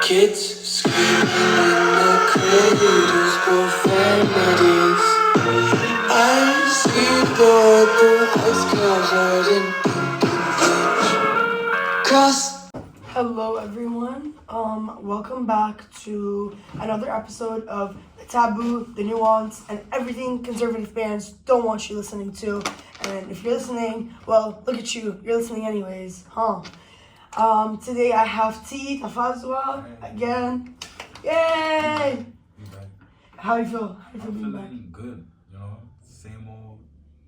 Kids screaming in the cradles, profanities. I see the ice covered in cross. Hello everyone, welcome back to another episode of The Taboo, The Nuance, and everything conservative parents don't want you listening to. And if you're listening, well, look at you, you're listening anyways, huh? Today I have T, Tafazwa, again. Yay! How do you feel? How do you feel being back? Feeling good, you know, same old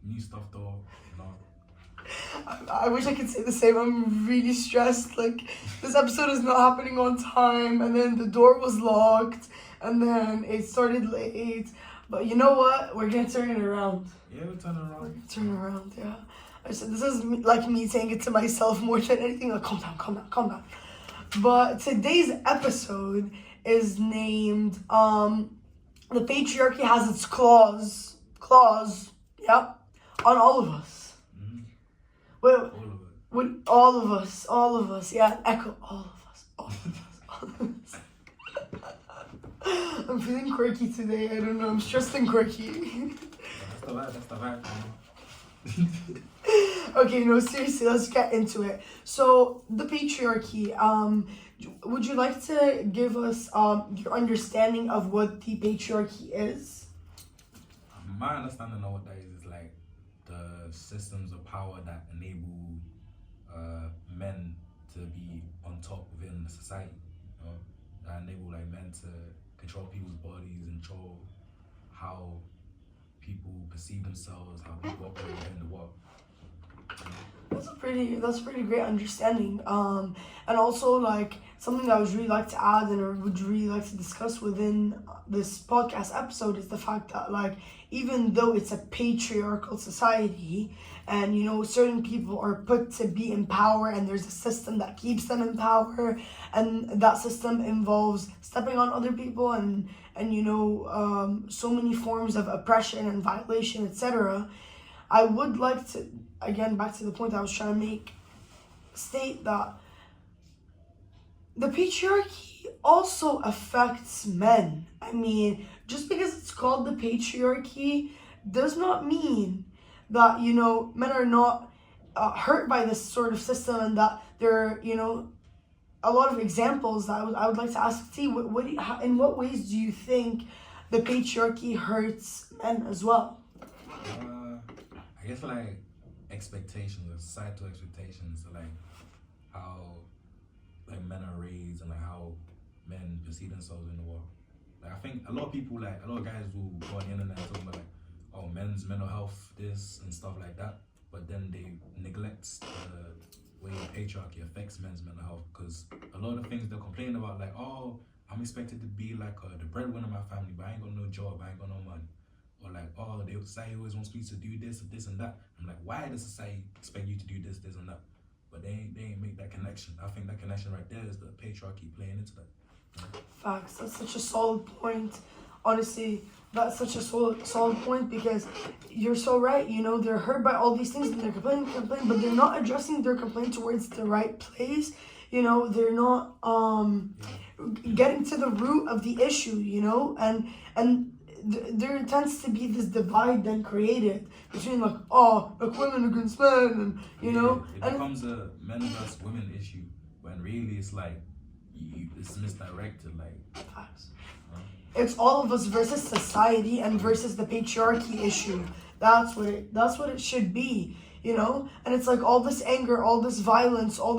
new stuff though, you know. I wish I could say the same. I'm really stressed. Like, this episode is not happening on time, and then the door was locked, and then it started late. But you know what? We're gonna turn it around. Yeah, we're turning around. We're gonna turn it around, yeah. I said, this is like me saying it to myself more than anything. Like, calm down, calm down, calm down. But today's episode is named, The Patriarchy Has Its Claws, yep, on all of us. Mm-hmm. Well, All of it. all of us, yeah, echo, all of us. I'm feeling quirky today, I don't know, I'm stressed and quirky. That's the vibe, Okay, no, seriously, let's get into it. So, the patriarchy, would you like to give us your understanding of what the patriarchy is? My understanding of what that is like the systems of power that enable men to be on top within the society, you know? That enable like men to control people's bodies, control how people perceive themselves, how people operate within the world. That's a pretty great understanding. And also like something that I would really like to add and or would really like to discuss within this podcast episode is the fact that like even though it's a patriarchal society and you know certain people are put to be in power and there's a system that keeps them in power and that system involves stepping on other people and you know so many forms of oppression and violation, etc. I would like to, again, back to the point I was trying to make, state that the patriarchy also affects men. I mean, just because it's called the patriarchy does not mean that, you know, men are not hurt by this sort of system and that there are, you know, a lot of examples that I would like to ask T, in what ways do you think the patriarchy hurts men as well? I guess like expectations, like societal expectations, so like how like men are raised and like how men perceive themselves in the world. Like I think a lot of people, like a lot of guys will go on the internet talking about like, oh, men's mental health, this and stuff like that, but then they neglect the way patriarchy affects men's mental health because a lot of things they're complaining about, like, oh, I'm expected to be like the breadwinner of my family, but I ain't got no job, I ain't got no money. Or like, oh, the society always wants me to do this and that. I'm like, why does society expect you to do this and that? But they ain't make that connection. I think that connection right there is the patriarchy playing into that. You know? Facts. That's such a solid point. Honestly, that's such a solid point because you're so right. You know, they're hurt by all these things and they're complaining, but they're not addressing their complaint towards the right place. You know, they're not getting to the root of the issue. You know, and there tends to be this divide then created between like, oh, like women against men, and you know, it becomes a men versus women issue when really it's like it's misdirected. Like, it's all of us versus society and versus the patriarchy issue. That's what it should be, you know. And it's like all this anger, all this violence, all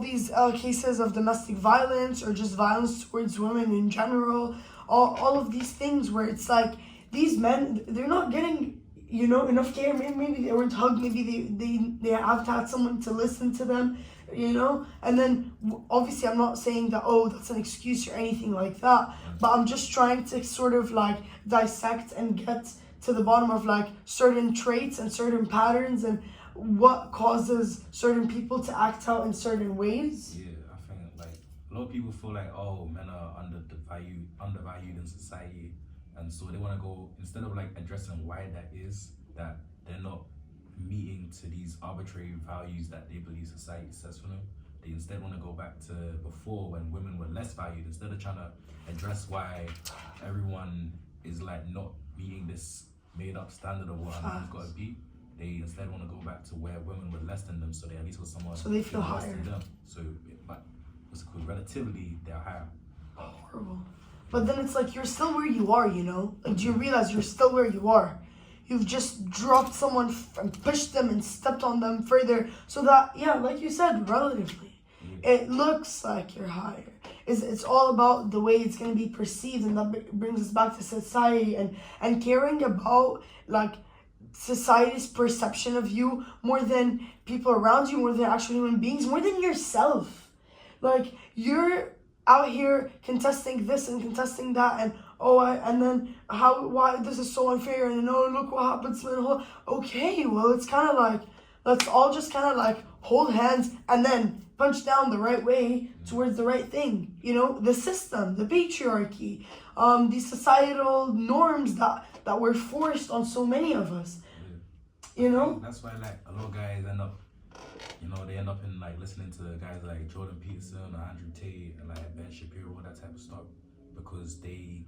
these cases of domestic violence or just violence towards women in general. All of these things where it's like these men, they're not getting, you know, enough care. Maybe they weren't hugged. Maybe they have to have someone to listen to them, you know. And then obviously I'm not saying that, oh, that's an excuse or anything like that. But I'm just trying to sort of like dissect and get to the bottom of like certain traits and certain patterns and what causes certain people to act out in certain ways. Yeah, I think like a lot of people feel like, oh, men are undervalued in society, and so they want to go, instead of like addressing why that is, that they're not meeting to these arbitrary values that they believe society sets for them, They instead want to go back to before when women were less valued. Instead of trying to address why everyone is like not meeting this made up standard of what a man's got to be, they instead want to go back to where women were less than them, so they at least got someone so they feel less higher. than them. So, but what's it called? Relatively, they're higher. Horrible. But then it's like you're still where you are, you know? Like, do you realize you're still where you are? You've just dropped someone and pushed them and stepped on them further, so that, yeah, like you said, relatively, it looks like you're higher. It's all about the way it's going to be perceived, and that brings us back to society and caring about, like, society's perception of you more than people around you, more than actual human beings, more than yourself. Like, you're out here contesting this and contesting that, and and then why this is so unfair, and look what happens to me. Okay, well, it's kind of like, let's all just kind of like hold hands and then punch down the right way towards the right thing. The system, the patriarchy, these societal norms that were forced on so many of us. That's why like a lot of guys end up, they end up in like listening to guys like Jordan Peterson or Andrew Tate and like Ben Shapiro, all that type of stuff, because they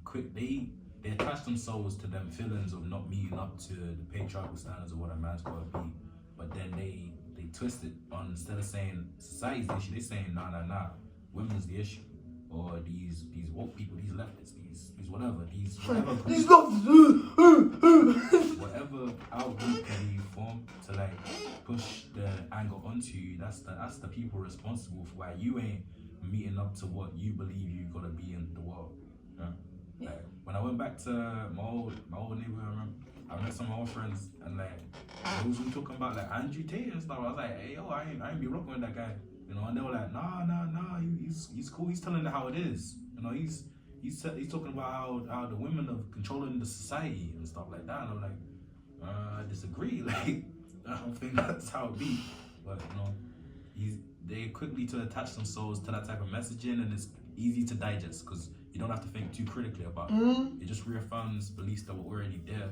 attach themselves to them feelings of not meeting up to the patriarchal standards of what a man's got to be, but then they twist it on, instead of saying society's the issue, they saying nah, women's the issue, or these woke people, these leftists, these whatever whatever outgroup can be formed to like push the anger onto you. That's the people responsible for why you ain't meeting up to what you believe you gotta be in the world. Yeah. Like, when I went back to my old neighborhood, I met some of my old friends, and like they was talking about like Andrew Tate and stuff. I was like, hey yo, I ain't be rocking with that guy, and they were like, nah, he's cool. He's telling it how it is. He's talking about how the women are controlling the society and stuff like that. And I'm like, I disagree. Like, I don't think that's how it be. But they quickly to attach themselves to that type of messaging, and it's easy to digest because you don't have to think too critically about it. It just reaffirms beliefs that were already there,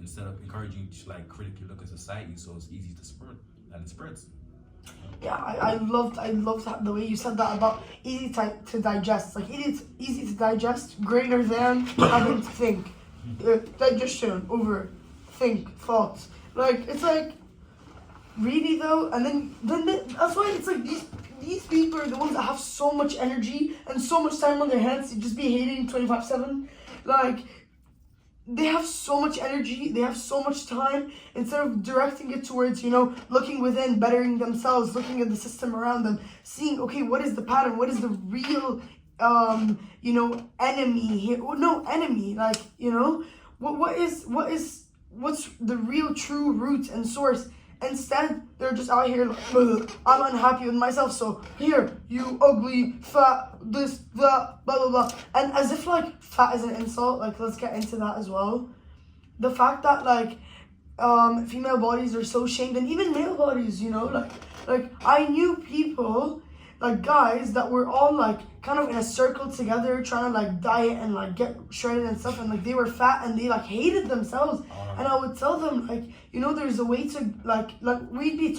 instead of encouraging you to like critically look at society, so it's easy to spread, and it spreads. Yeah, I loved the way you said that about easy to digest. Like, easy to digest, greater than having to think. Digestion over thoughts. Like, it's like, really though? And then that's why it's like these people are the ones that have so much energy and so much time on their hands to just be hating 24/7. Like, they have so much energy, they have so much time, instead of directing it towards, looking within, bettering themselves, looking at the system around them, seeing, okay, what is the pattern, what is the real, enemy here, no enemy, like, what's the real true root and source. Instead, they're just out here like, I'm unhappy with myself, so here, you ugly, fat, this, that, blah, blah, blah. And as if, like, fat is an insult, like, let's get into that as well. The fact that, like, female bodies are so shamed, and even male bodies, like, I knew people, like, guys that were all, like, kind of in a circle together, trying to, like, diet and, like, get shredded and stuff, and, like, they were fat, and they, like, hated themselves. And I would tell them, like, there's a way to, like we'd be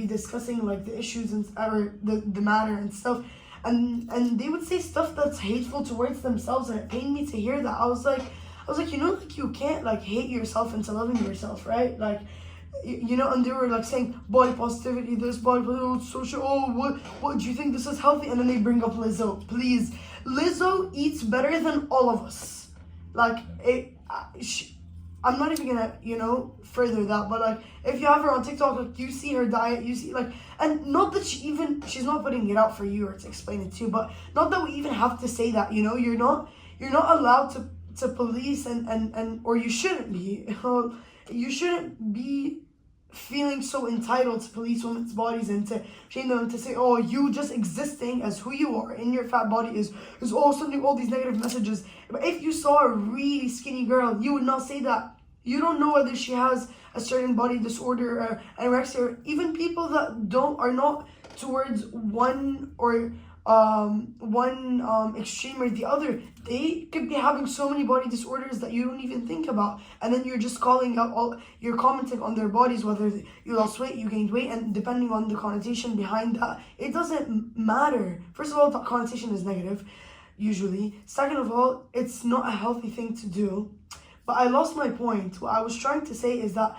discussing, like, the issues or the matter and stuff, and they would say stuff that's hateful towards themselves, and it pained me to hear that. I was like, like, you can't, like, hate yourself into loving yourself, right? Like, and they were, like, saying body positivity, this, body positivity, social, what do you think this is healthy? And then they bring up Lizzo. Please, Lizzo eats better than all of us. Like, I'm not even gonna, further that, but, like, if you have her on TikTok, like, you see her diet, you see, like, and not that she's not putting it out for you or to explain it to you, but not that we even have to say that, you're not allowed to police and or you shouldn't be, you shouldn't be feeling so entitled to police women's bodies and to shame them and to say, oh, you just existing as who you are in your fat body is sending all these negative messages. But if you saw a really skinny girl, you would not say that. You don't know whether she has a certain body disorder or anorexia, or even people that are not towards one or one extreme or the other. They could be having so many body disorders that you don't even think about, and then you're just you're commenting on their bodies, whether you lost weight, you gained weight, and depending on the connotation behind that, it doesn't matter. First of all, that connotation is negative, usually. Second of all, it's not a healthy thing to do. But I lost my point. What I was trying to say is that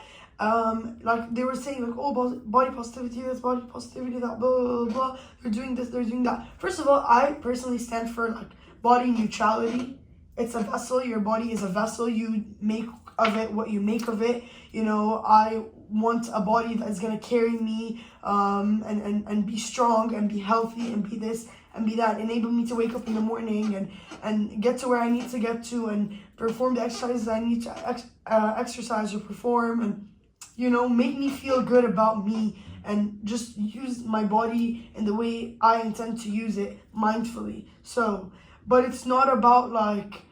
like they were saying, like, oh, body positivity, this body positivity, that blah, blah, blah, blah, they're doing this, they're doing that. First of all, I personally stand for like body neutrality. It's a vessel. Your body is a vessel. You make of it what you make of it. You know, I want a body that's gonna carry me and be strong and be healthy and be this and be that, enable me to wake up in the morning and get to where I need to get to and perform the exercises I need to exercise or perform, and you know, make me feel good about me and just use my body in the way I intend to use it mindfully. So, but it's not about like,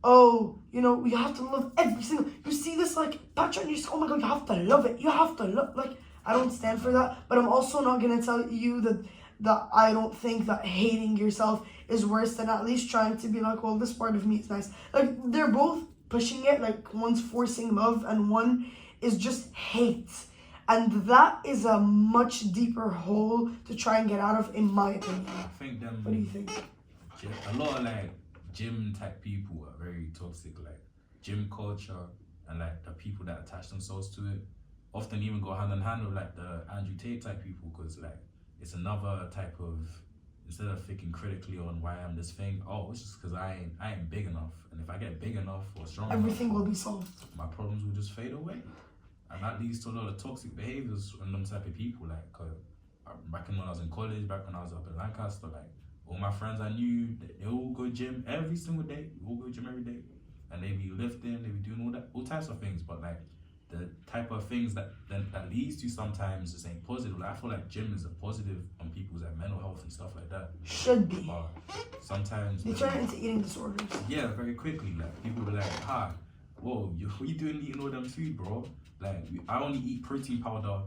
oh, you know, you have to love every single, you see this like Patriarchy, and you just, oh my god, you have to love it. You have to love, like, I don't stand for that, but I'm also not gonna tell you that I don't think that hating yourself is worse than at least trying to be like, well, this part of me is nice. Like, they're both pushing it, like one's forcing love and one is just hate. And that is a much deeper hole to try and get out of, in my opinion. I think them. What do you think? A lot of like gym type people are very toxic. Like gym culture and like the people that attach themselves to it often even go hand in hand with like the Andrew Tate type people, because like it's another type of, instead of thinking critically on why I'm this thing, oh, it's just because I ain't big enough, and if I get big enough or strong everything enough, will be solved. My problems will just fade away. And that leads to a lot of toxic behaviors from them type of people. Like back when I was in college, back when I was up in Lancaster, like all my friends I knew, they all go gym every single day. We all go gym every day, and they be lifting, they be doing all types of things. But like the type of things that leads to sometimes just ain't positive. Like, I feel like gym is a positive on people's like mental health and stuff like that. Should be. But sometimes they turn into eating disorders. Yeah, very quickly. Like people be like, whoa, what you doing eating all them food, bro? Like, I only eat protein powder.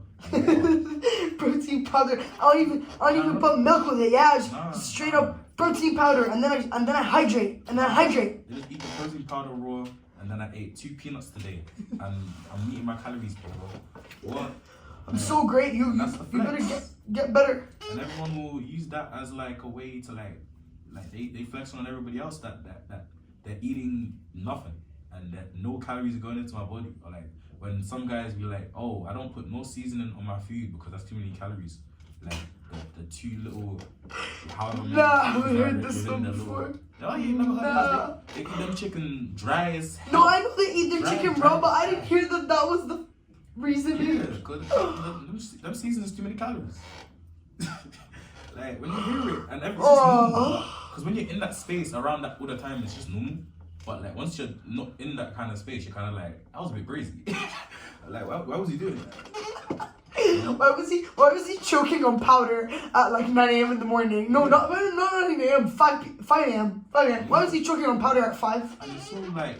Protein powder. I don't even put milk with it. Yeah, just straight up protein powder, and then I hydrate, and then I hydrate. They just eat the protein powder raw, and then I ate 2 peanuts today, and I'm meeting my calories, bro. What? I'm so great. You better get better. And everyone will use that as like a way to like they flex on everybody else that they're eating nothing and that no calories are going into my body. Or like when some guys be like, oh, I don't put no seasoning on my food because that's too many calories. Like the two little, however many. Nah, I haven't heard this one before. Oh, you never heard that? They eat them chicken dry as hell. No, I know they eat their chicken raw, but I didn't hear that was the reason. Yeah, because them seasonings too many calories. Like when you hear it, and everything's normal. Because when you're in that space around that all the time, it's just normal. But like once you're not in that kind of space, you're kind of like, I was a bit crazy. Like why was he doing that? Why was he choking on powder at like 9 a.m. in the morning? No, not 9 a.m. 5 a.m. Why was he choking on powder at 5? And it's so like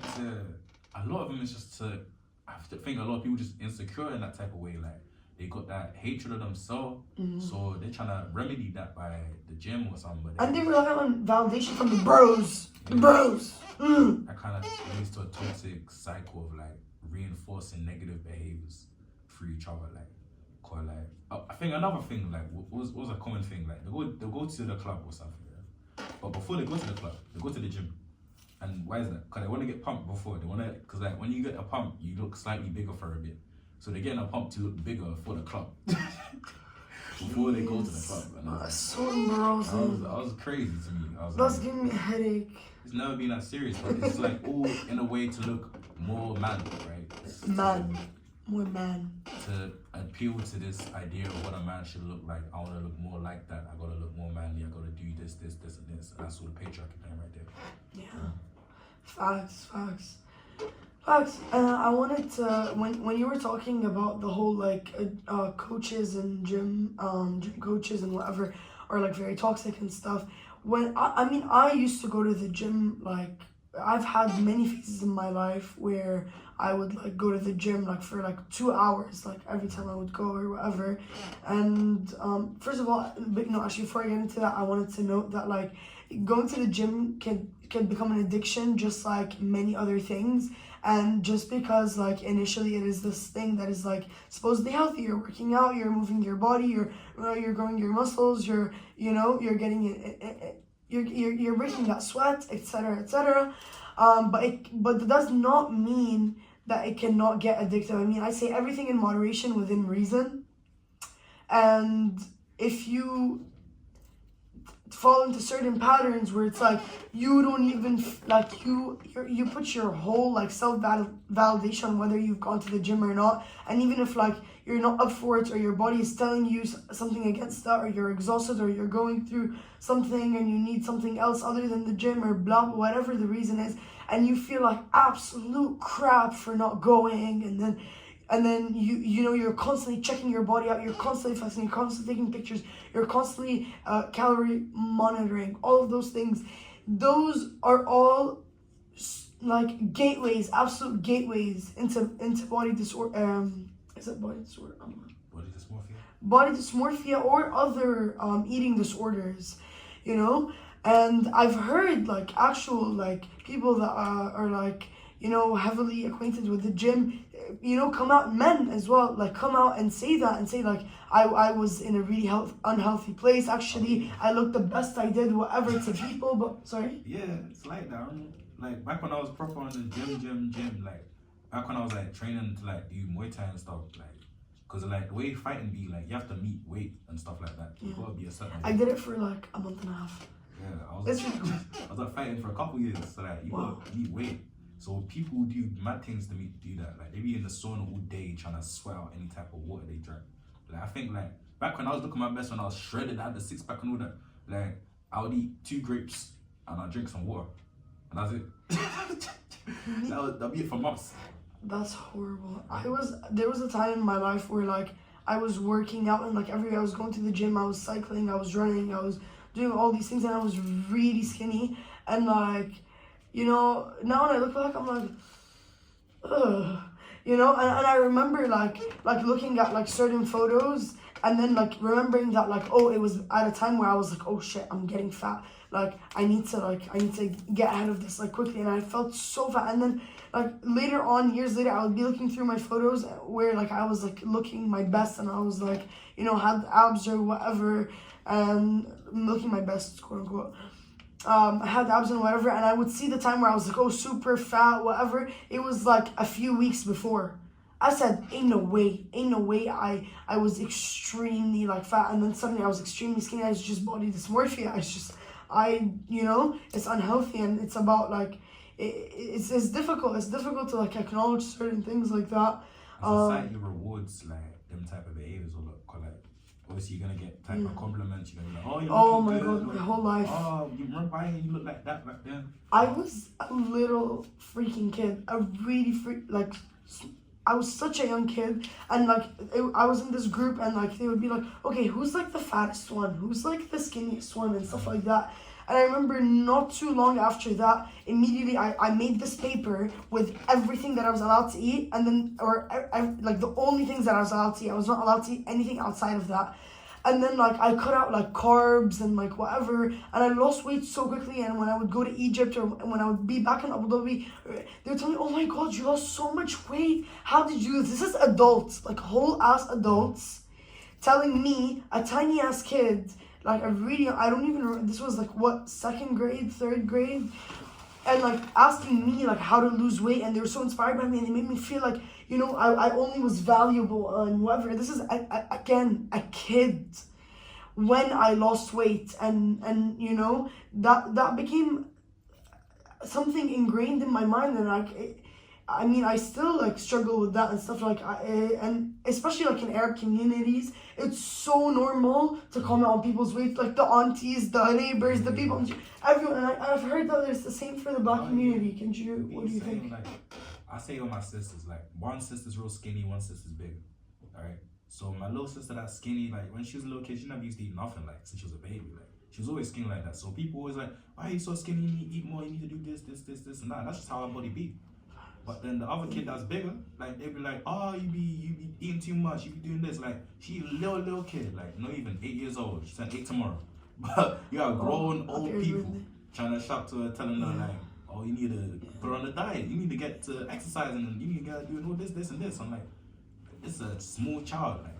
a lot of them is just to. I think a lot of people just insecure in that type of way. Like they got that hatred of themselves, so they're trying to remedy that by the gym or something. And they rely on validation from the bros. The bros. That kind of leads to a toxic cycle of like reinforcing negative behaviors through each other. I think another thing like was a common thing, like they'll go to the club or something, yeah? But before they go to the club, they go to the gym. And why is that? Because they want to get pumped before. Because like when you get a pump, you look slightly bigger for a bit. So they're getting a pump to look bigger for the club. Before they go to the club. And that's so embarrassing. I was crazy to me. That's giving me a headache. It's never been that serious, but it's like all in a way to look more man, right? More man. To appeal to this idea of what a man should look like. I want to look more like that. I got to look more manly. I got to do this, and this. And that's all the patriarchy thing right there. Yeah. Facts. I wanted to, when you were talking about the whole like coaches and gym coaches and whatever are like very toxic and stuff. When I used to go to the gym like I've had many phases in my life where I would like go to the gym like for like 2 hours, like every time I would go or whatever. And first of all, but no, actually before I get into that, I wanted to note that like going to the gym can become an addiction, just like many other things. And just because like initially it is this thing that is like supposedly healthy, you're working out, you're moving your body, you're growing your muscles, you're getting it. You're breaking that sweat, etc., etc. But that does not mean that it cannot get addictive. I mean, I say everything in moderation within reason, and if you fall into certain patterns where it's like you don't even like you put your whole like self validation on whether you've gone to the gym or not, and even if like you're not up for it or your body is telling you something against that, or you're exhausted or you're going through something and you need something else other than the gym or blah, whatever the reason is, and you feel like absolute crap for not going, and then you're constantly checking your body out, you're constantly fasting, you're constantly taking pictures, you're constantly calorie monitoring, all of those things. Those are all like gateways, absolute gateways into body disorder. Is it body disorder? Body dysmorphia. Body dysmorphia or other eating disorders, And I've heard like actual like people that are like heavily acquainted with the gym, come out, men as well, like come out and say that and say like I was in a really unhealthy place. Actually, I looked the best I did, whatever to people. But sorry. Yeah, it's like that. I remember, like back when I was proper on the gym, like back when I was like training to like do Muay Thai and stuff, like. Cause like the way fighting be like you have to meet weight and stuff like that. You gotta be a certain. I did it for like a month and a half. Yeah, I was like fighting for a couple years, so like you gotta meet weight. So people who do mad things to do that. Like they be in the sauna all day trying to sweat out any type of water they drink. Like I think like back when I was looking my best, when I was shredded, I had the 6-pack and all that. Like I would eat 2 grapes and I'd drink some water, and that's it. That'd be it for months. That's horrible. There was a time in my life where like I was working out, and like every day I was going to the gym, I was cycling, I was running, I was doing all these things, and I was really skinny. And like, now when I look back, I'm like, ugh. And I remember like looking at like certain photos, and then like remembering that like, oh, it was at a time where I was like, oh shit, I'm getting fat. Like I need to get ahead of this like quickly, and I felt so fat. And then like later on, years later, I would be looking through my photos where like I was like looking my best, and I was like, had abs or whatever, and looking my best, quote unquote. I had abs and whatever, and I would see the time where I was like, oh, super fat, whatever. It was like a few weeks before. I said, ain't no way I was extremely like fat, and then suddenly I was extremely skinny. It's just body dysmorphia. It's unhealthy, and it's about like, it's difficult. It's difficult to like acknowledge certain things like that. Society rewards like them type of behaviors, or like obviously you're gonna get type of compliments. You're gonna be like, oh, you're oh my good. god, my whole life. Oh, you remember buying? You look like that back then. I was a little freaking kid, I was such a young kid, and like I was in this group, and like they would be like, okay, who's like the fattest one? Who's like the skinniest one, and stuff like that. And I remember not too long after that, immediately I made this paper with everything that I was allowed to eat, and then, like the only things that I was allowed to eat. I was not allowed to eat anything outside of that. And then like I cut out like carbs and like whatever, and I lost weight so quickly. And when I would go to Egypt, or when I would be back in Abu Dhabi, they would tell me, oh my god, you lost so much weight. How did you do this? This is adults, like whole ass adults, telling me, a tiny ass kid, like I don't even remember, this was like what, 2nd grade, 3rd grade, and like asking me like how to lose weight, and they were so inspired by me, and they made me feel like, I only was valuable and whatever. This is again a kid when I lost weight, and that became something ingrained in my mind, and like I still like struggle with that and stuff, like and especially like in Arab communities, it's so normal to comment on people's weight, like the aunties, the neighbors, the people, everyone. And I've heard that there's the same for the black community. What do you think? Like, I say all my sisters, like one sister's real skinny, one sister's big. Alright? So my little sister that's skinny, like when she was a little kid, she never used to eat nothing, like since she was a baby. Like She was always skinny like that. So people always like, why are you so skinny? You need to eat more. You need to do this, and that. That's just how our body be. But then the other kid that's bigger, like they be like, oh, you be eating too much. You be doing this. Like she a little kid, like not even 8 years old. She turned 8 tomorrow. But you got grown old people trying to shout to her, telling her like, oh, you need to put her on a diet. You need to get to exercising, and you need to get doing all this, and this. I'm like, it's a small child, like.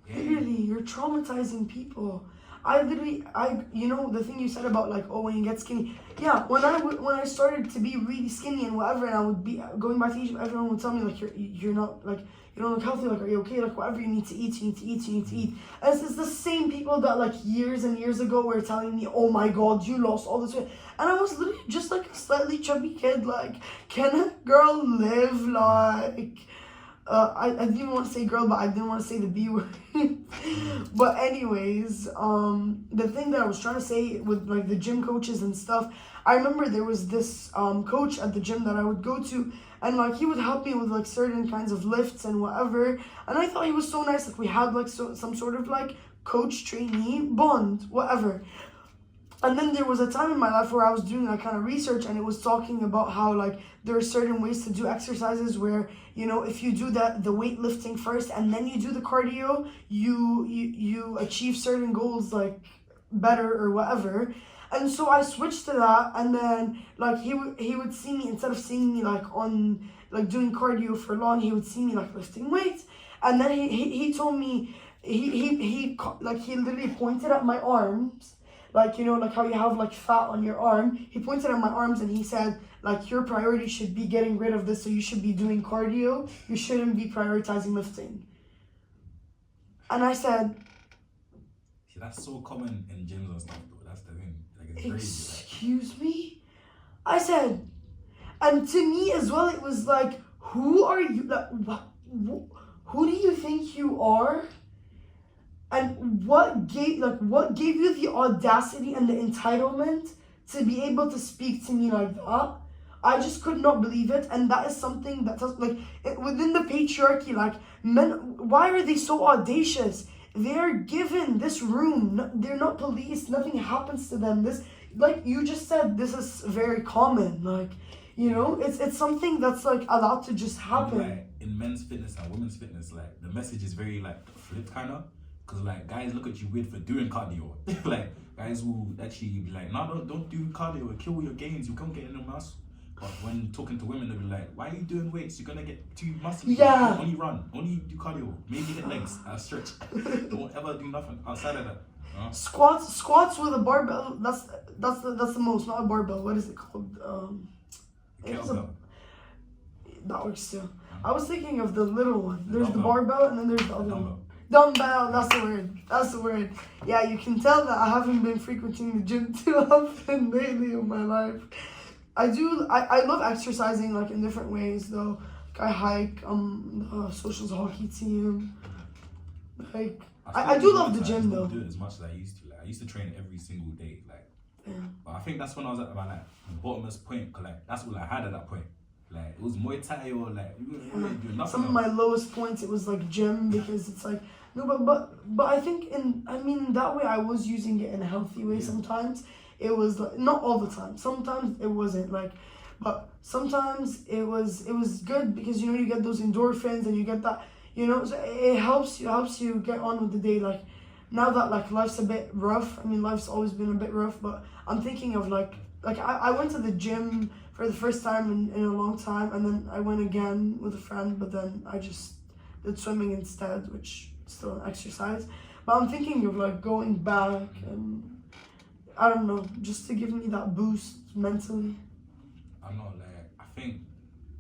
Yeah. Literally, you're traumatizing people. You know, the thing you said about like, oh, when you get skinny. Yeah, when I started to be really skinny and whatever, and I would be going back to Egypt, everyone would tell me like, you're not like, you don't look healthy. Like, are you okay? Like, whatever you need to eat, you need to eat, you need to eat. And it's the same people that like years and years ago were telling me, oh my God, you lost all this weight. And I was literally just like a slightly chubby kid. Like, can a girl live like? I didn't even want to say girl, but I didn't want to say the B word. But anyways, the thing that I was trying to say with like the gym coaches and stuff, I remember there was this coach at the gym that I would go to, and like he would help me with like certain kinds of lifts and whatever. And I thought he was so nice. Like we had like some sort of like coach trainee bond, whatever. And then there was a time in my life where I was doing that kind of research, and it was talking about how like there are certain ways to do exercises where, you know, if you do the weightlifting first and then you do the cardio, you achieve certain goals like better or whatever. And so I switched to that, and then like he would see me, instead of seeing me like on like doing cardio for long, he would see me like lifting weights. And then he told me he literally pointed at my arms. Like, you know, like how you have like fat on your arm. He pointed at my arms and he said, like, your priority should be getting rid of this, so you should be doing cardio. You shouldn't be prioritizing lifting. And I said... See, that's so common in gyms and stuff, though. That's the thing. Like, it's crazy. Excuse me? I said... And to me as well, it was like, who are you? Like, who do you think you are? And what gave you the audacity and the entitlement to be able to speak to me like that? I just could not believe it. And that is something that like within the patriarchy, like men, why are they so audacious? They're given this room. They're not police. Nothing happens to them. This, like you just said, this is very common. Like, you know, it's something that's like allowed to just happen. Like in men's fitness and women's fitness, like the message is very like flipped kind of. Because, like, guys look at you weird for doing cardio. Like, guys will actually be like, no, don't do cardio. It'll kill your gains. You can't get in the muscle. But when talking to women, they'll be like, why are you doing weights? You're going to get too muscly. Yeah. Only run. Only do cardio. Maybe hit legs. Stretch. Don't ever do nothing outside of that. Squats with a barbell. That's the most. Not a barbell. What is it called? Kettlebell. That works too. I was thinking of the little one. There's the barbell and then there's the other one. Dumbbell, that's the word. Yeah, you can tell that I haven't been frequenting the gym too often lately in my life. I love exercising like in different ways though. Like I hike, the socials hockey team. Like I do love the gym though. I don't do it as much as I used to. Like I used to train every single day. Like, but I think that's when I was at my like bottomless point. Cause like that's all I had at that point. Like it was Muay Thai or like we weren't really doing nothing. Some of my lowest points it was like gym, because it's like no, but I think that way I was using it in a healthy way. Sometimes it was like, not all the time. Sometimes it wasn't like, but sometimes it was good because you know you get those endorphins and you get that, you know, so it helps you get on with the day. Like now that like life's a bit rough. I mean life's always been a bit rough, but I'm thinking of like I went to the gym for the first time in a long time, and then I went again with a friend, but then I just did swimming instead, which is still an exercise. But I'm thinking of like going back, and I don't know, just to give me that boost mentally. I'm not like, I think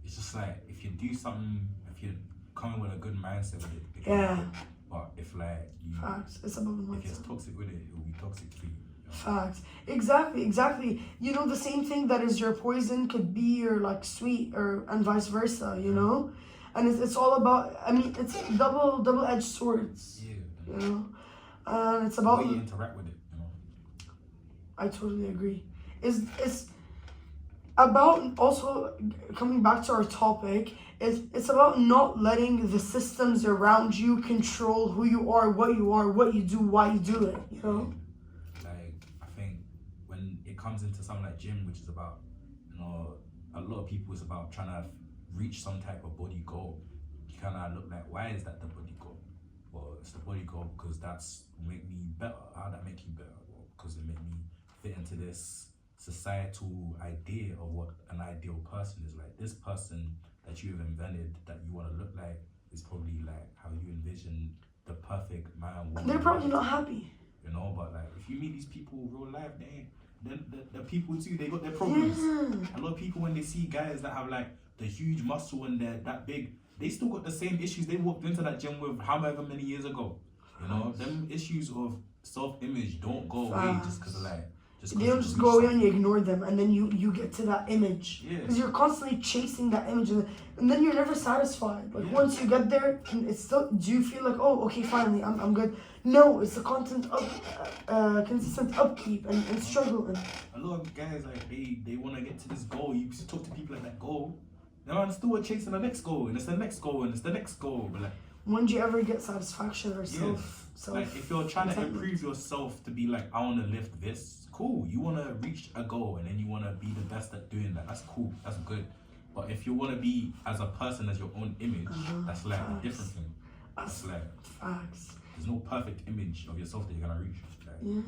it's just like if you do something, if you're coming with a good mindset with it can be good. But if like you, facts, it's about the mindset. If it's toxic with it, it will be toxic for you. Facts. Exactly. You know, the same thing that is your poison could be your like sweet, and vice versa, you know? And it's all about, I mean, it's double-edged swords. Yeah. You know? And it's about... the way you interact with it, you know? I totally agree. It's about, also, coming back to our topic, it's about not letting the systems around you control who you are, what you do, why you do it, you know? I think comes into something like gym, which is about, you know, a lot of people, it's about trying to reach some type of body goal. You kind of look like, why is that the body goal? Well, it's the body goal because that's make me better. How that make you better? Well, because it make me fit into this societal idea of what an ideal person is. Like, this person that you have invented that you want to look like is probably like how you envision the perfect man, woman. They're probably not happy. You know, but like if you meet these people in real life, they're people too. They got their problems. Yeah. A lot of people, when they see guys that have like the huge muscle and they're that big, they still got the same issues they walked into that gym with however many years ago. You know, them issues of self-image don't go away just because of like. They don't just go away and you ignore them, and then you get to that image because you're constantly chasing that image, and then you're never satisfied. Like once you get there, it's still. Do you feel like, oh, okay, finally, I'm good? No, it's a consistent upkeep and struggle. And a lot of guys like they want to get to this goal. You talk to people like that goal, they're still chasing the next goal, and it's the next goal, and it's the next goal. But like, when do you ever get satisfaction or self? Like if you're trying to improve yourself to be like, I want to lift this, cool. You want to reach a goal and then you want to be the best at doing that. That's cool. That's good. But if you want to be as a person as your own image, that's like a different thing. That's like facts. There's no perfect image of yourself that you're gonna reach. Like,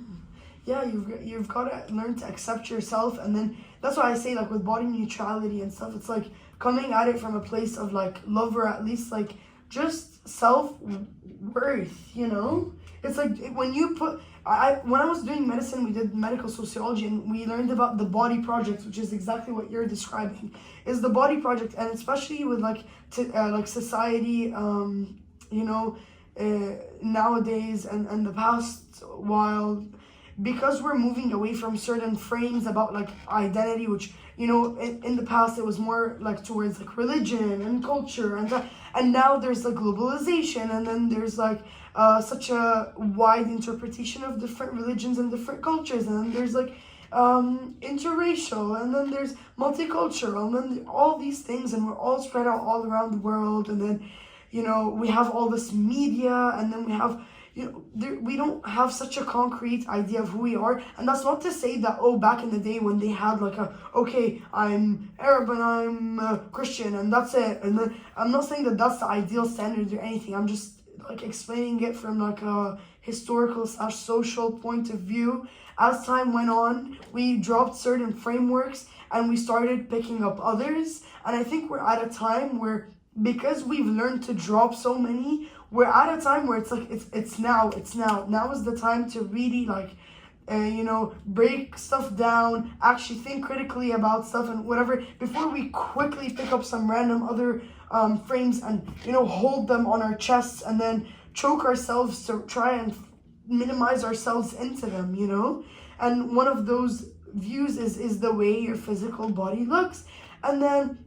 yeah, you've got to learn to accept yourself, and then that's why I say like with body neutrality and stuff, it's like coming at it from a place of like love, or at least like just self-worth, you know? It's like when you put, when I was doing medicine, we did medical sociology, and we learned about the body project, which is exactly what you're describing, is the body project. And especially with like society, you know, nowadays and the past while, because we're moving away from certain frames about like identity, which, you know, in the past it was more like towards like religion and culture and now there's like globalization, and then there's like such a wide interpretation of different religions and different cultures, and then there's like interracial, and then there's multicultural, and then all these things, and we're all spread out all around the world, and then, you know, we have all this media, and then we have, you know, we don't have such a concrete idea of who we are. And that's not to say that, oh, back in the day when they had like okay, I'm Arab and I'm Christian and that's it. And then I'm not saying that that's the ideal standard or anything. I'm just like explaining it from like a historical/social point of view. As time went on, we dropped certain frameworks and we started picking up others. And I think we're at a time where, because we've learned to drop so many, we're at a time where it's like it's now is the time to really like you know, break stuff down, actually think critically about stuff and whatever, before we quickly pick up some random other frames and, you know, hold them on our chests and then choke ourselves to try and minimize ourselves into them, you know. And one of those views is the way your physical body looks. And then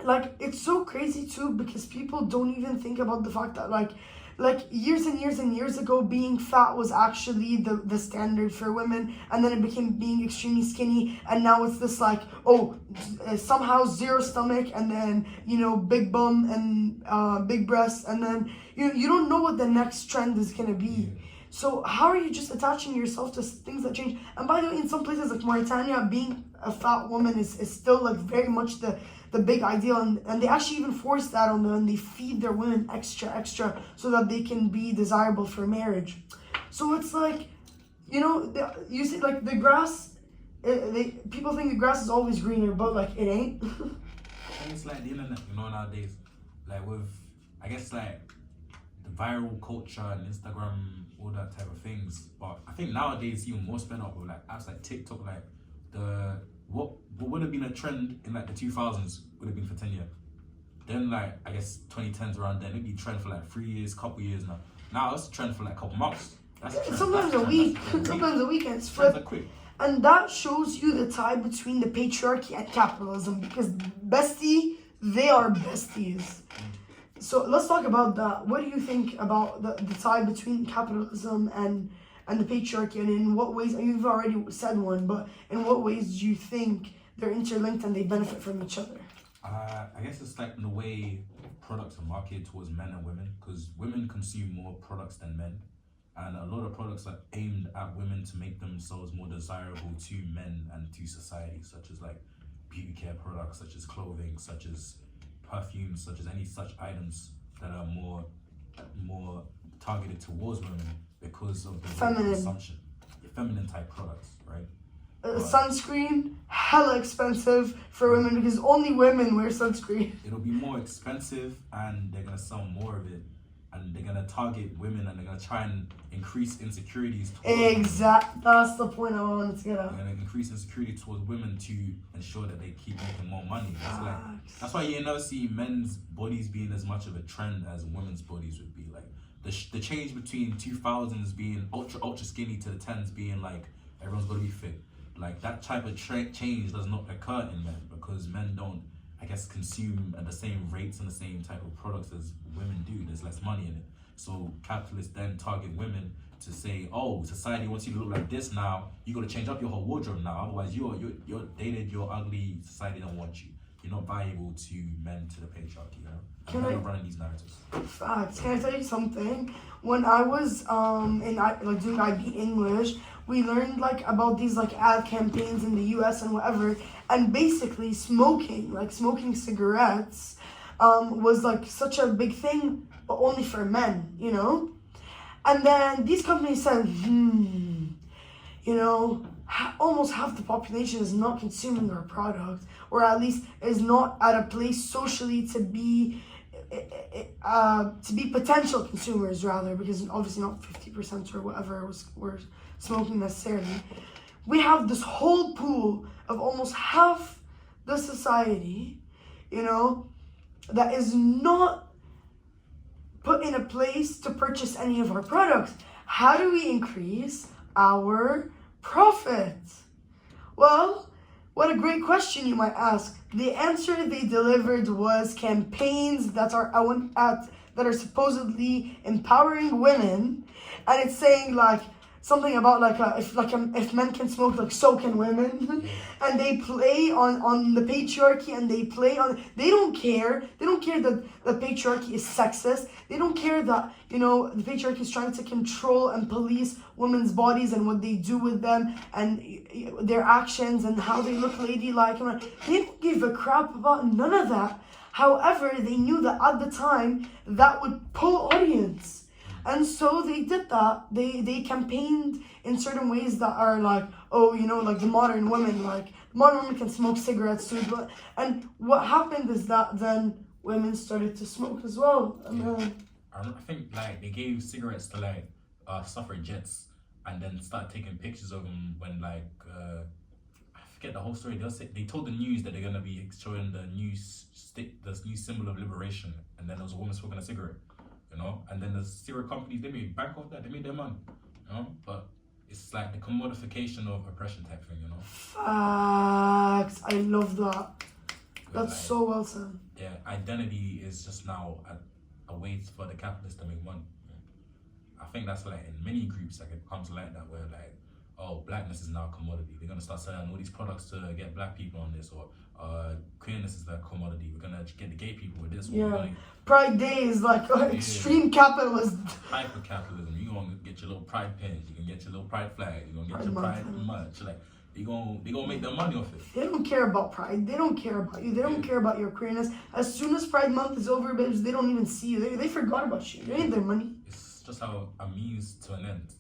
like, it's so crazy too, because people don't even think about the fact that like years and years and years ago, being fat was actually the standard for women, and then it became being extremely skinny, and now it's this like, oh, somehow zero stomach, and then, you know, big bum and big breasts, and then you don't know what the next trend is gonna be. So how are you just attaching yourself to things that change? And by the way, in some places like Mauritania, being a fat woman is still like very much the big ideal, and they actually even force that on them, and they feed their women extra so that they can be desirable for marriage. So it's like, you know, you see like the grass, people think the grass is always greener, but like it ain't. And it's like the internet, you know, nowadays, like with, I guess like the viral culture and Instagram, all that type of things. But I think nowadays it's even more sped up with like apps like TikTok, like what would have been a trend in like the 2000s would have been for 10 years. Then like, I guess 2010s around then, it'd be a trend for like 3 years, couple years now. Now it's a trend for like a couple months. Sometimes a week, sometimes a weekend spread. And that shows you the tie between the patriarchy and capitalism, because bestie, they are besties. So let's talk about that. What do you think about the tie between capitalism and the patriarchy, and in what ways, you've already said one, but in what ways do you think they're interlinked and they benefit from each other? I guess it's like in the way products are marketed towards men and women, because women consume more products than men. And a lot of products are aimed at women to make themselves more desirable to men and to society, such as like beauty care products, such as clothing, such as perfumes, such as any such items that are more targeted towards women because of the Feminine. consumption. Feminine type products, right? Sunscreen, hella expensive for women because only women wear sunscreen. It'll be more expensive and they're gonna sell more of it, and they're gonna target women, and they're gonna try and increase insecurities towards Exact. That's the point I wanted to get at. They're gonna increase insecurity towards women to ensure that they keep making more money. That's why you never see men's bodies being as much of a trend as women's bodies would be. Like the change between 2000s being ultra skinny to the 10s being like everyone's gotta be fit. Like that type of change does not occur in men because men don't, I guess, consume at the same rates and the same type of products as women do. There's less money in it. So capitalists then target women to say, oh, society wants you to look like this now. You got to change up your whole wardrobe now. Otherwise, you're dated, you're ugly. Society don't want you. You're not valuable to men, to the patriarchy. You know, and men are running these narratives. Facts. Can I tell you something? When I was doing IB English, we learned like about these like ad campaigns in the US and whatever, and basically smoking cigarettes was like such a big thing, but only for men, you know? And then these companies said, almost half the population is not consuming our product, or at least is not at a place socially to be potential consumers rather, because obviously not 50% or whatever were smoking necessarily. We have this whole pool of almost half the society, that is not put in a place to purchase any of our products. How do we increase our profit? Well, what a great question, you might ask. The answer they delivered was campaigns that are supposedly empowering women, and it's saying like something about if men can smoke, like so can women, and they play on the patriarchy, and they don't care that the patriarchy is sexist. They don't care that the patriarchy is trying to control and police women's bodies and what they do with them and their actions and how they look ladylike. They don't give a crap about none of that. However, they knew that at the time that would pull audience. And so they did that. They campaigned in certain ways that are like, like the modern women can smoke cigarettes too. And what happened is that then women started to smoke as well. I think like they gave cigarettes to like suffragettes, and then started taking pictures of them when I forget the whole story. They told the news that they're gonna be showing the new symbol of liberation, and then there was a woman smoking a cigarette. And then the cigarette companies, they made bank off that, they made their money, but it's like the commodification of oppression type thing, Facts. I love that. That's so well said. Yeah, identity is just now a way for the capitalists to make money. I think that's like in many groups, like it comes like that, where like, oh, blackness is now a commodity. They're gonna start selling all these products to get black people on this, or queerness is the commodity. We're gonna get the gay people with this. Yeah. Pride Day is like extreme capitalism. Hyper capitalism. You gonna get your little pride pins. You can get your little pride flag. You gonna get your pride merch. Like they gonna make their money off it. They don't care about pride. They don't care about you. They don't care about your queerness. As soon as Pride Month is over, babes, they don't even see you. They forgot about you. They need their money. It's just how a means to an end.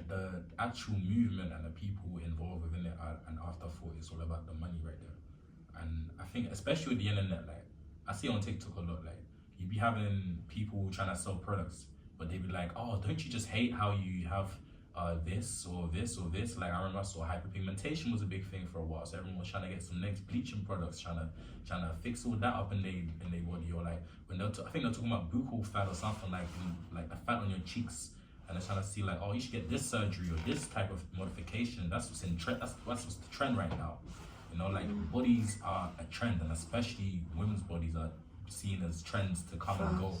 The actual movement and the people involved within it are an afterthought. It's all about the money right there. And I think especially with the internet, like I see on TikTok a lot, like you be having people trying to sell products, but they be like, oh, don't you just hate how you have this or this or this? Like I remember I saw hyperpigmentation was a big thing for a while, so everyone was trying to get some next bleaching products, trying to fix all that up in their body, or like when I think they're talking about buccal fat or something, like the fat on your cheeks. And they're trying to see like, oh, you should get this surgery or this type of modification. That's what's in trend. That's what's the trend right now. Bodies are a trend, and especially women's bodies are seen as trends to come and go.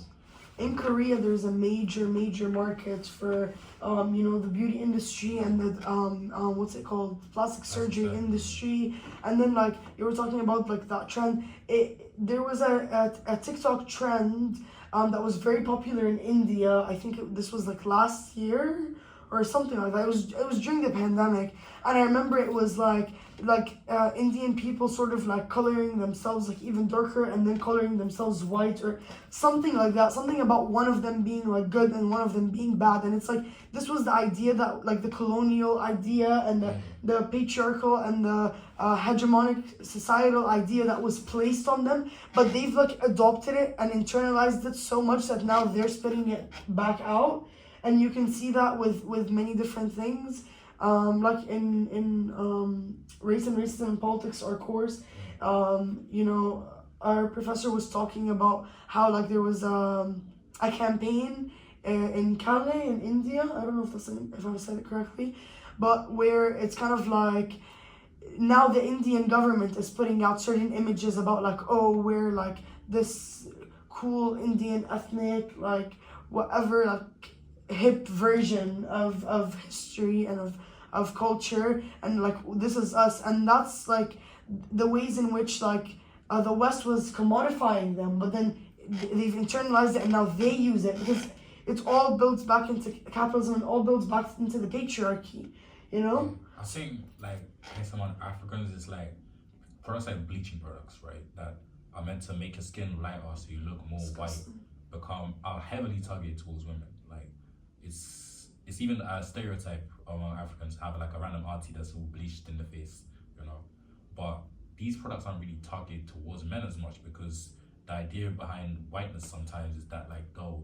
In Korea, there's a major market for the beauty industry and the what's it called, plastic surgery industry. And then like you were talking about like that trend. There was a TikTok trend that was very popular in India. I think this was like last year or something like that. It was during the pandemic, and I remember it was like Indian people sort of like coloring themselves like even darker and then coloring themselves white or something like that. Something about one of them being like good and one of them being bad, and it's like this was the idea that like the colonial idea and the patriarchal and the hegemonic societal idea that was placed on them, but they've like adopted it and internalized it so much that now they're spitting it back out, and you can see that with many different things. Like in race and racism in politics, our course, our professor was talking about how like there was a campaign in Calais in India. I don't know if I said it correctly, but where it's kind of like now the Indian government is putting out certain images about like, oh, we're like this cool Indian ethnic like whatever like hip version of history and of culture, and like this is us, and that's like the ways in which like the West was commodifying them, but then they've internalized it and now they use it because it all builds back into capitalism and all builds back into the patriarchy, you know? I think like some Africans is like products like bleaching products, right? That are meant to make your skin lighter so you look more Disgusting. white, are heavily targeted towards women. Like it's even a stereotype among Africans have like a random auntie that's all bleached in the face, you know. But these products aren't really targeted towards men as much because the idea behind whiteness sometimes is that like though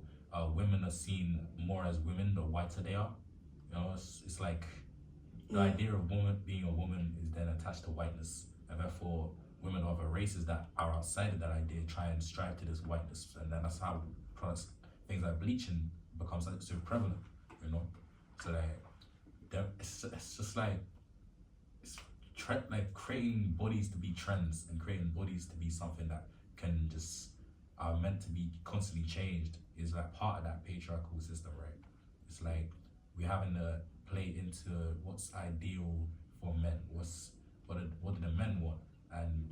women are seen more as women the whiter they are. You know, it's like the idea of woman being a woman is then attached to whiteness, and therefore women of other races that are outside of that idea try and strive to this whiteness, and then that's how products, things like bleaching becomes like so prevalent, you know. So like it's just like like creating bodies to be trends and creating bodies to be something that can just are meant to be constantly changed is like part of that patriarchal system, right? It's like we're having to play into what's ideal for men, what do the men want, and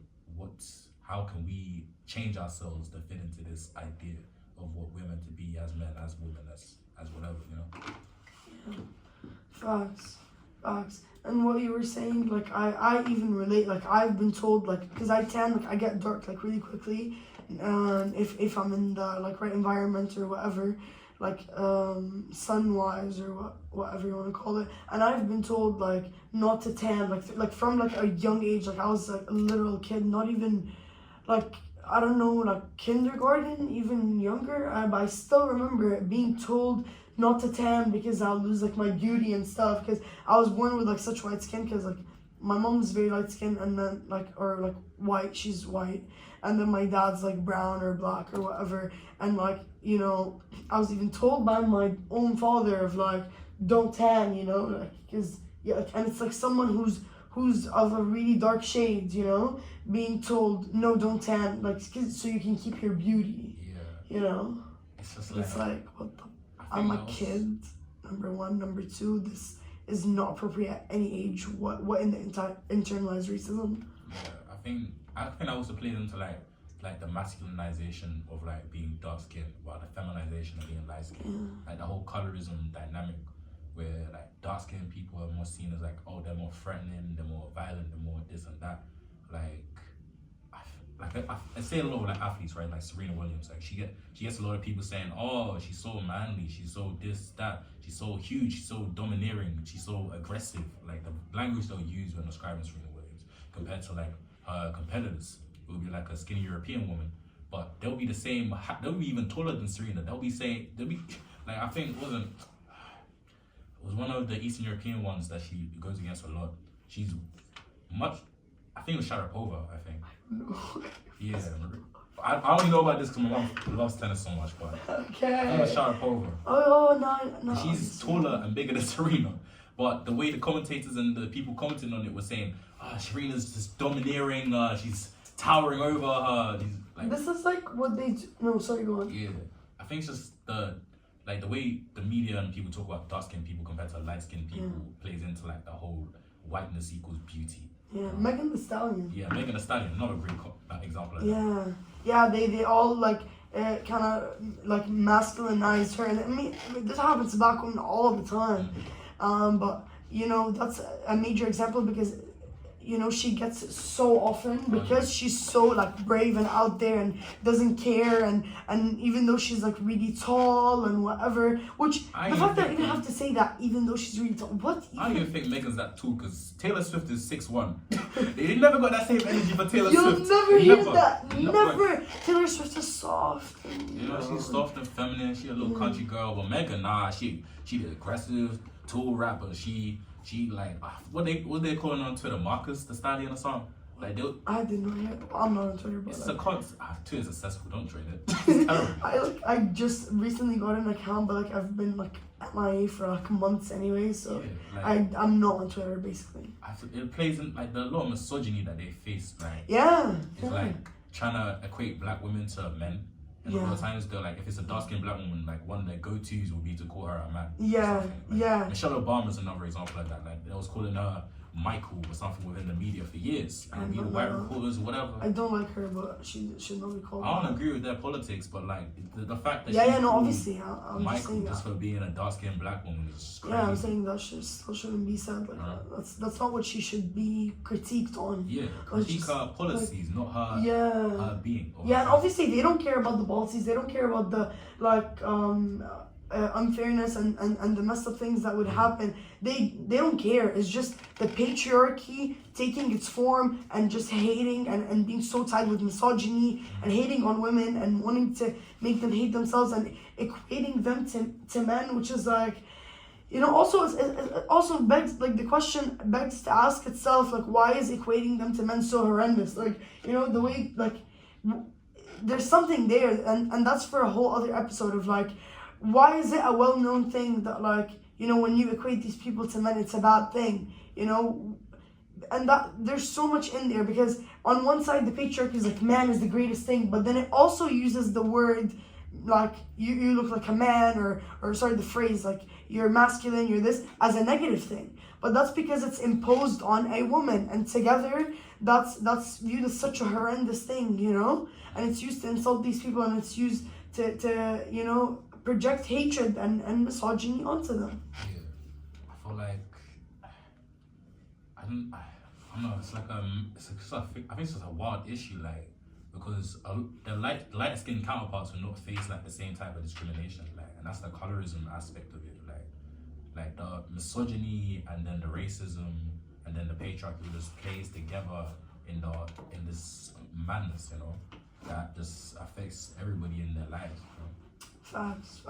how can we change ourselves to fit into this idea of what we're meant to be as men, as women, as whatever, you know? Facts. And what you were saying, like I even relate, like I've been told, like, because I tan, like I get dark like really quickly, if I'm in the like right environment or whatever, like sun wise or whatever you want to call it. And I've been told like not to tan, like from like a young age, like I was like a literal kid, not even like I don't know, like kindergarten, even younger. But I still remember it being told not to tan because I'll lose like my beauty and stuff. Because I was born with like such white skin. Because like my mom's very light skin and then like white, she's white, and then my dad's like brown or black or whatever. And like I was even told by my own father of like don't tan, like because and it's like someone who's of a really dark shade, being told no, don't tan, like so you can keep your beauty. It's just it's like what the. I'm a kid, number one. Number two, this is not appropriate at any age. What in the internalized racism? Yeah, I think that also plays into like the masculinization of like being dark skinned, while the feminization of being light skinned. Like the whole colorism dynamic, where like dark skinned people are more seen as like, oh, they're more threatening, they're more violent, they're more this and that. I say a lot of like athletes, right? Like Serena Williams, like she gets a lot of people saying, oh, she's so manly, she's so this, that, she's so huge, she's so domineering, she's so aggressive. Like the language they'll use when describing Serena Williams compared to like her competitors, it would be like a skinny European woman, but they'll be the same. They'll be even taller than Serena. They'll be like, I think it was one of the Eastern European ones that she goes against a lot. She's much. I think it was Sharapova, I think. No. Yeah. I only know about this because my mom loves tennis so much, but okay. I think it was Sharapova. Oh, no. She's taller and bigger than Serena. But the way the commentators and the people commenting on it were saying, Serena's just domineering, she's towering over her. This is like what they do. No, sorry, go on. Yeah. I think it's just the way the media and people talk about dark-skinned people compared to light-skinned people plays into like the whole whiteness equals beauty. Yeah, Megan Thee Stallion. Yeah, Megan Thee Stallion, not a great example of that. Yeah, they all like kind of like masculinized her. And I mean, this happens to black women all the time. But you know, that's a major example because, you know, she gets it so often because she's so like brave and out there and doesn't care, and even though she's like really tall and whatever, which the fact that I even have to say that even though she's really tall, what? I don't even think Megan's that tall because Taylor Swift is 6'1". They never got that same energy for Taylor You'll Swift. never hear Never. that. Never. Never. Taylor Swift is soft. You know, she's soft and feminine. She a little country girl, but Megan, nah, she the aggressive, tall rapper. She like what they calling on Twitter, Marcus the Stallion or something. Like they. I didn't know yet. I'm not on Twitter, but It's like, a Twitter's successful. Don't join it. It's terrible. I just recently got an account, but like I've been like MIA for like months anyway, so Yeah, like, I'm not on Twitter basically. it plays in like the lot of misogyny that they face. Like Yeah. it's like trying to equate black women to men. And a lot of times they're like, if it's a dark-skinned black woman, like one of their go-tos will be to call her a man. Yeah, like, yeah. Michelle Obama's another example of that. Like they was calling her Michael or something within the media for years. And be the white reporters or whatever. I don't like her, but she should not be called. I don't agree with their politics, but like the fact that obviously, I'm just Michael saying just that. for being a dark-skinned black woman is just crazy. Yeah, I'm saying that still shouldn't be said. Like that's not what she should be critiqued on. Yeah, critique her policies, not her her being. Yeah, and obviously they don't care about the policies. They don't care about the like unfairness and the messed up things that would happen. They don't care. It's just the patriarchy taking its form and just hating and being so tied with misogyny and hating on women and wanting to make them hate themselves and equating them to men, which is like, you know, also it also begs, like the question begs to ask itself, like, why is equating them to men so horrendous? Like, you know, the way, like, there's something there, and that's for a whole other episode of like, why is it a well-known thing that, like, you know, when you equate these people to men, it's a bad thing, you know? And that there's so much in there, because on one side the patriarchy is like, man is the greatest thing, but then it also uses the word like you look like a man, or sorry, the phrase like you're masculine, you're this, as a negative thing. But that's because it's imposed on a woman, and together that's viewed as such a horrendous thing, you know? And it's used to insult these people, and it's used to you know, project hatred and misogyny onto them. Yeah, I feel like I don't know. It's like I think it's just a wild issue, like, because the light skinned counterparts will not face like the same type of discrimination, like, and that's the colorism aspect of it, like the misogyny and then the racism and then the patriarchy just plays together in this madness, you know, that just affects everybody in their lives. You know? Facts.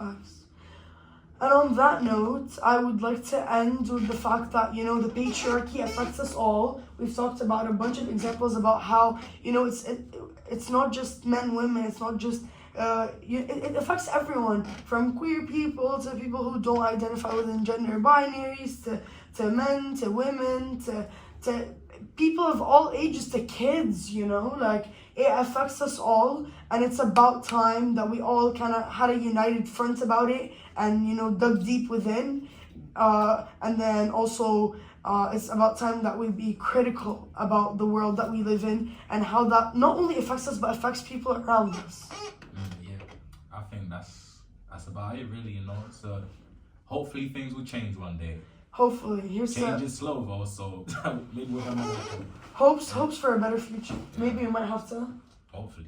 And on that note, I would like to end with the fact that, you know, the patriarchy affects us all. We've talked about a bunch of examples about how, you know, it's not just men, women, it's not just, it affects everyone, from queer people to people who don't identify within gender binaries, to men, to women, to people of all ages, to kids, you know, like, it affects us all, and it's about time that we all kind of had a united front about it and, you know, dug deep within. And then also, it's about time that we be critical about the world that we live in and how that not only affects us, but affects people around us. Yeah, I think that's about it, really, you know. So hopefully things will change one day. Hopefully. Here's Change is slow though, so maybe we'll have another one. Hopes for a better future. Maybe we might have to. Hopefully.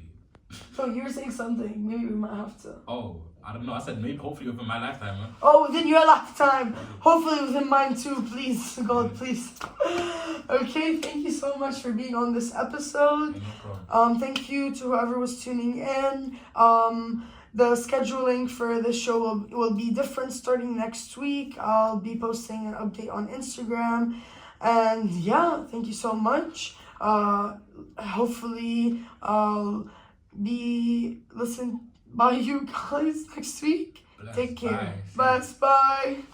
Oh, you were saying something. Maybe we might have to. Oh, I don't know. I said maybe hopefully within my lifetime, man. Oh, within your lifetime. Hopefully within mine too, please. God, please. Okay, thank you so much for being on this episode. Yeah, no problem. Thank you to whoever was tuning in. The scheduling for this show will be different starting next week. I'll be posting an update on Instagram. And yeah, thank you so much. Hopefully I'll be listened by you guys next week. Bless. Take care. Bye. Bye.